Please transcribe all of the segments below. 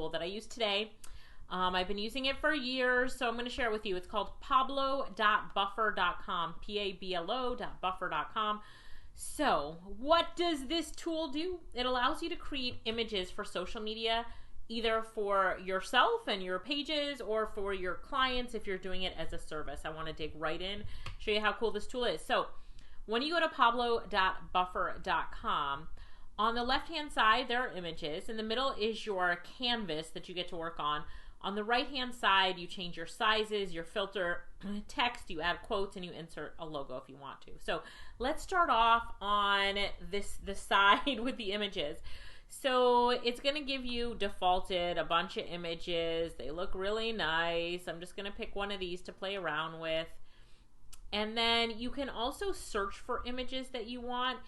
tool that I use today. I've been using it for years, so I'm going to share it with you. It's called pablo.buffer.com, pablo.buffer.com. So what does this tool do? It allows you to create images for social media, either for yourself and your pages or for your clients if you're doing it as a service. I want to dig right in, show you how cool this tool is. So when you go to pablo.buffer.com, on the left-hand side, there are images. In the middle is your canvas that you get to work on. On the right-hand side, you change your sizes, your filter text, you add quotes, and you insert a logo if you want to. So let's start off on the side with the images. So it's going to give you defaulted a bunch of images. They look really nice. I'm just going to pick one of these to play around with. And then you can also search for images that you want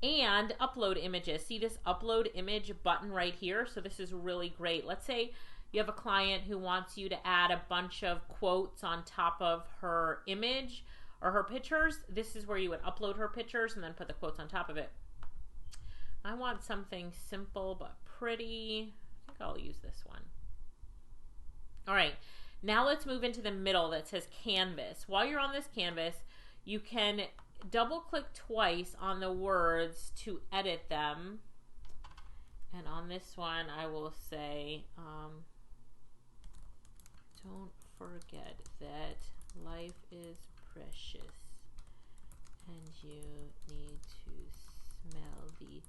and upload images. See this upload image button right here? So this is really great. Let's say you have a client who wants you to add a bunch of quotes on top of her image or her pictures. This is where you would upload her pictures and then put the quotes on top of it. I want something simple but pretty. I think I'll use this one. All right, now let's move into the middle that says canvas. While you're on this canvas, you can double click twice on the words to edit them. And on this one, I will say, don't forget that life is precious and you need to smell the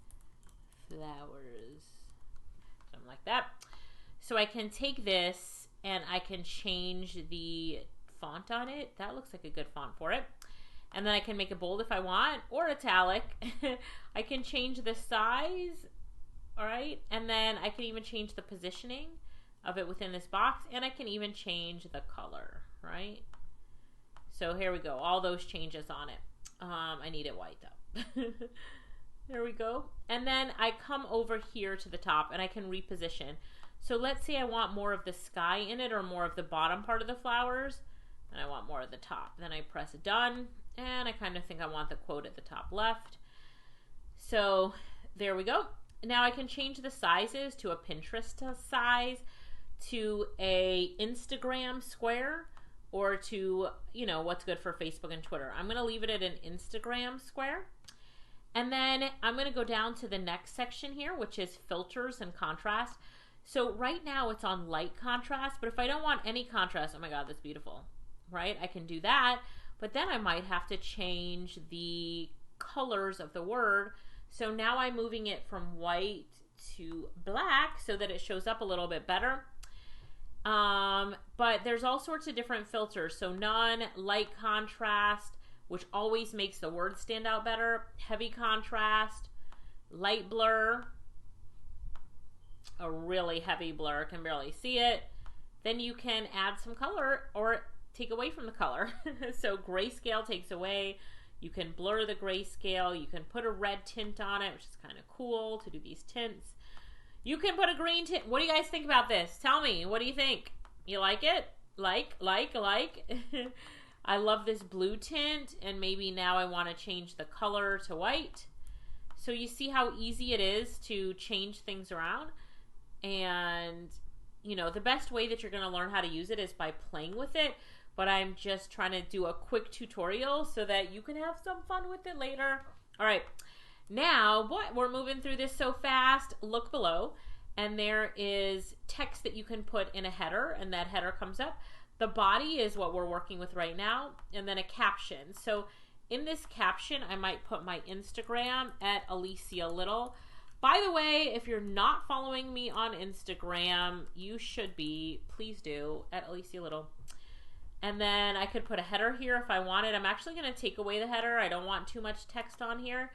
flowers. Something like that. So I can take this and I can change the font on it. That looks like a good font for it. And then I can make it bold if I want, or italic. I can change the size, all right? And then I can even change the positioning of it within this box, and I can even change the color, right? So here we go, all those changes on it. I need it white though. There we go. And then I come over here to the top and I can reposition. So let's say I want more of the sky in it or more of the bottom part of the flowers, and I want more of the top. Then I press done, and I kind of think I want the quote at the top left. So there we go. Now I can change the sizes to a Pinterest size, to a Instagram square, or to, you know, what's good for Facebook and Twitter. I'm going to leave it at an Instagram square. And then I'm going to go down to the next section here, which is filters and contrast. So right now it's on light contrast, but if I don't want any contrast, oh my God, that's beautiful, right? I can do that, but then I might have to change the colors of the word. So now I'm moving it from white to black so that it shows up a little bit better. But there's all sorts of different filters. So none, light contrast, which always makes the word stand out better, heavy contrast, light blur, a really heavy blur, can barely see it. Then you can add some color or take away from the color. So grayscale takes away. You can blur the grayscale. You can put a red tint on it, which is kind of cool to do these tints. You can put a green tint. What do you guys think about this? Tell me, what do you think? You like it? Like. I love this blue tint, and maybe now I want to change the color to white. So you see how easy it is to change things around. And, you know, the best way that you're going to learn how to use it is by playing with it. But I'm just trying to do a quick tutorial so that you can have some fun with it later. All right. Now, we're moving through this so fast. Look below, and there is text that you can put in a header, and that header comes up. The body is what we're working with right now, and then a caption. So in this caption, I might put my Instagram at Alicia Little. By the way, if you're not following me on Instagram, you should be. Please do, at Alicia Little. And then I could put a header here if I wanted. I'm actually going to take away the header. I don't want too much text on here.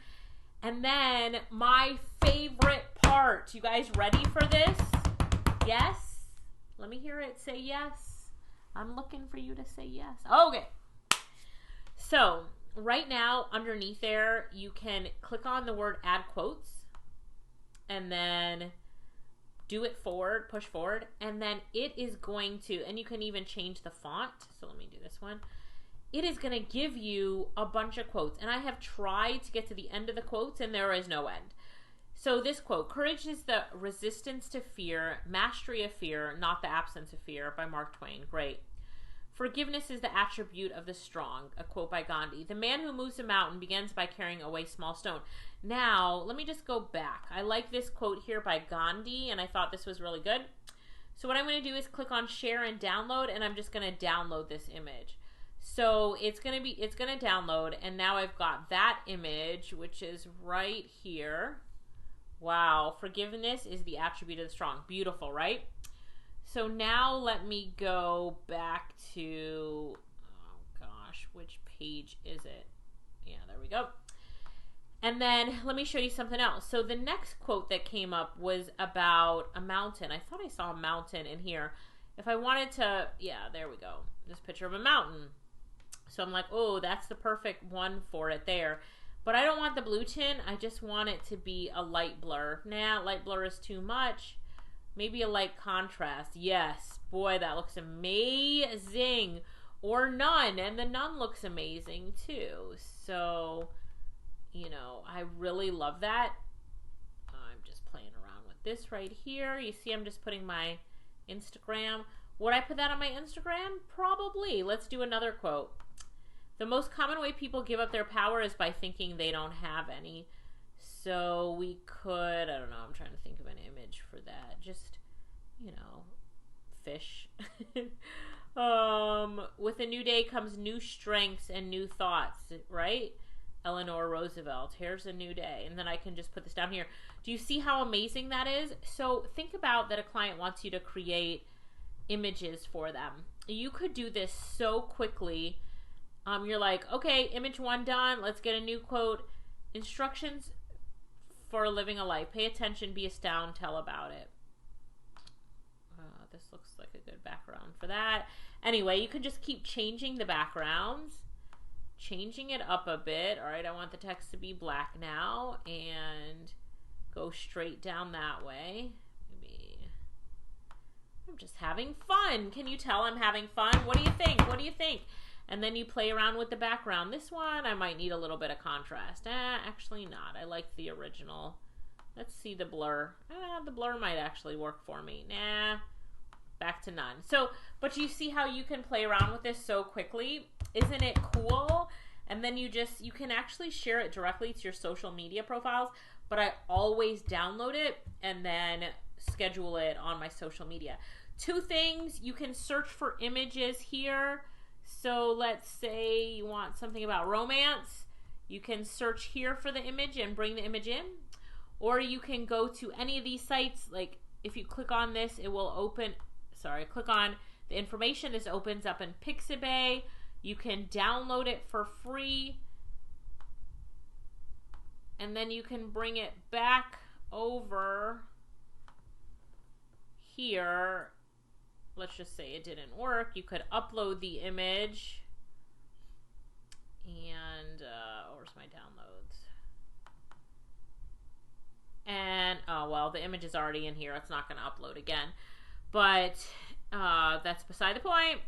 And then my favorite part. You guys ready for this? Yes? Let me hear it. Say yes. I'm looking for you to say yes. Okay. So right now, underneath there, you can click on the word add quotes. And then do it forward, push forward, and then it is going to, and you can even change the font. So let me do this one. It is going to give you a bunch of quotes, and I have tried to get to the end of the quotes, and there is no end. So this quote, courage is the resistance to fear, mastery of fear, not the absence of fear, by Mark Twain. Great. Forgiveness is the attribute of the strong, a quote by Gandhi. The man who moves a mountain begins by carrying away small stone. Now, let me just go back. I like this quote here by Gandhi, and I thought this was really good. So what I'm going to do is click on share and download, and I'm just going to download this image. So it's going to download, and now I've got that image, which is right here. Wow, forgiveness is the attribute of the strong. Beautiful, right? So now let me go back to, oh gosh, which page is it? Yeah, there we go. And then let me show you something else. So the next quote that came up was about a mountain. I thought I saw a mountain in here. If I wanted to, yeah, there we go. This picture of a mountain. So I'm like, oh, that's the perfect one for it there. But I don't want the blue tint. I just want it to be a light blur. Nah, light blur is too much. Maybe a light contrast. Yes. Boy, that looks amazing. Or none. And the none looks amazing too. So, you know, I really love that. I'm just playing around with this right here. You see I'm just putting my Instagram. Would I put that on my Instagram? Probably. Let's do another quote. The most common way people give up their power is by thinking they don't have any. So we could, I don't know, I'm trying to think of an image for that. Just, you know, fish. With a new day comes new strengths and new thoughts, right? Eleanor Roosevelt. Here's a new day. And then I can just put this down here. Do you see how amazing that is? So think about that a client wants you to create images for them. You could do this so quickly. You're like, okay, image 1 done. Let's get a new quote. Instructions for living a life. Pay attention, be astounded, tell about it. This looks like a good background for that. Anyway, you can just keep changing the backgrounds, changing it up a bit. All right, I want the text to be black now and go straight down that way. Maybe I'm just having fun. Can you tell I'm having fun? What do you think? What do you think? And then you play around with the background. This one, I might need a little bit of contrast. Actually not. I like the original. Let's see the blur. The blur might actually work for me. Nah, back to none. So, but you see how you can play around with this so quickly? Isn't it cool? And then you can actually share it directly to your social media profiles, but I always download it and then schedule it on my social media. 2 things, you can search for images here. So let's say you want something about romance. You can search here for the image and bring the image in. Or you can go to any of these sites. Like if you click on this, it will open, click on the information. This opens up in Pixabay. You can download it for free. And then you can bring it back over here. Let's just say it didn't work. You could upload the image. And, where's my downloads? And, oh, well, the image is already in here. It's not going to upload again. But, that's beside the point.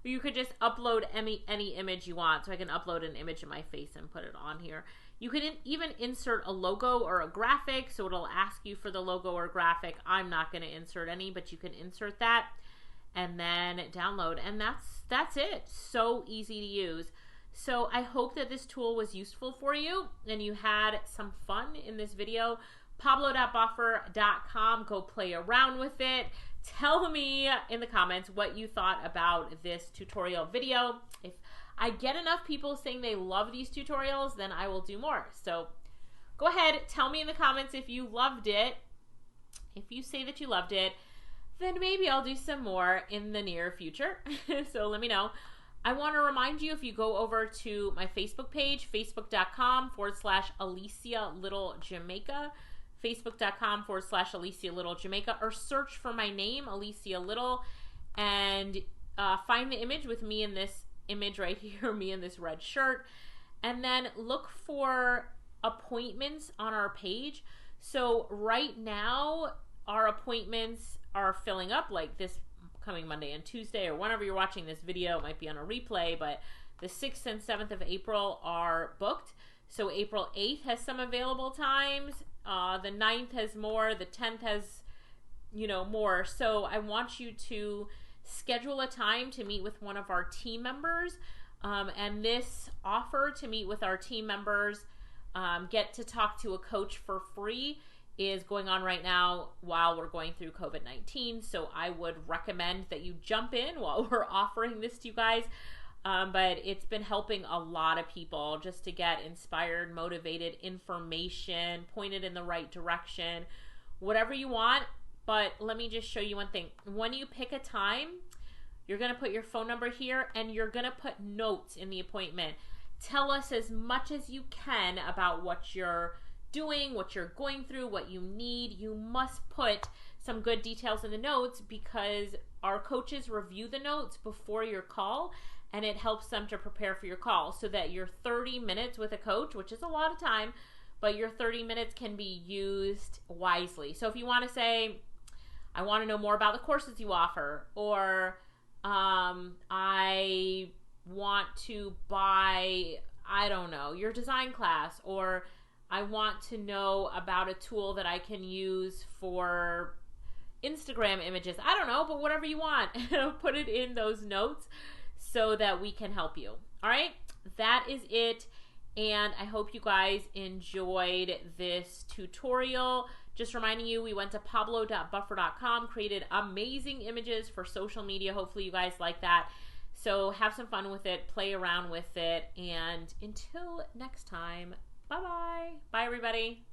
You could just upload any image you want. So I can upload an image of my face and put it on here. You can even insert a logo or a graphic, so it'll ask you for the logo or graphic. I'm not going to insert any, but you can insert that and then download. And that's it. So easy to use. So I hope that this tool was useful for you and you had some fun in this video. Pablo.boffer.com. Go play around with it. Tell me in the comments what you thought about this tutorial video. If I get enough people saying they love these tutorials, then I will do more. So go ahead, tell me in the comments if you loved it. If you say that you loved it, then maybe I'll do some more in the near future. So let me know. I want to remind you, if you go over to my Facebook page, facebook.com/Alicia Little Jamaica, facebook.com/Alicia Little Jamaica, or search for my name, Alicia Little, and find the image with me in this image right here, me in this red shirt, and then look for appointments on our page. So right now our appointments are filling up, like this coming Monday and Tuesday, or whenever you're watching this video, it might be on a replay, but the 6th and 7th of April are booked. So April 8th has some available times, The 9th has more. The 10th has, more. So I want you to schedule a time to meet with one of our team members. And this offer to meet with our team members, get to talk to a coach for free, is going on right now while we're going through COVID-19. So I would recommend that you jump in while we're offering this to you guys. But it's been helping a lot of people just to get inspired, motivated, information, pointed in the right direction, whatever you want. But let me just show you one thing. When you pick a time, you're going to put your phone number here and you're going to put notes in the appointment. Tell us as much as you can about what you're doing, what you're going through, what you need. You must put some good details in the notes because our coaches review the notes before your call, and it helps them to prepare for your call so that your 30 minutes with a coach, which is a lot of time, but your 30 minutes can be used wisely. So if you want to say, I want to know more about the courses you offer, or I want to buy, I don't know, your design class, or I want to know about a tool that I can use for Instagram images. I don't know, but whatever you want, put it in those notes so that we can help you. All right, that is it. And I hope you guys enjoyed this tutorial. Just reminding you, we went to pablo.buffer.com, created amazing images for social media. Hopefully you guys like that. So have some fun with it, play around with it. And until next time, bye-bye. Bye, everybody.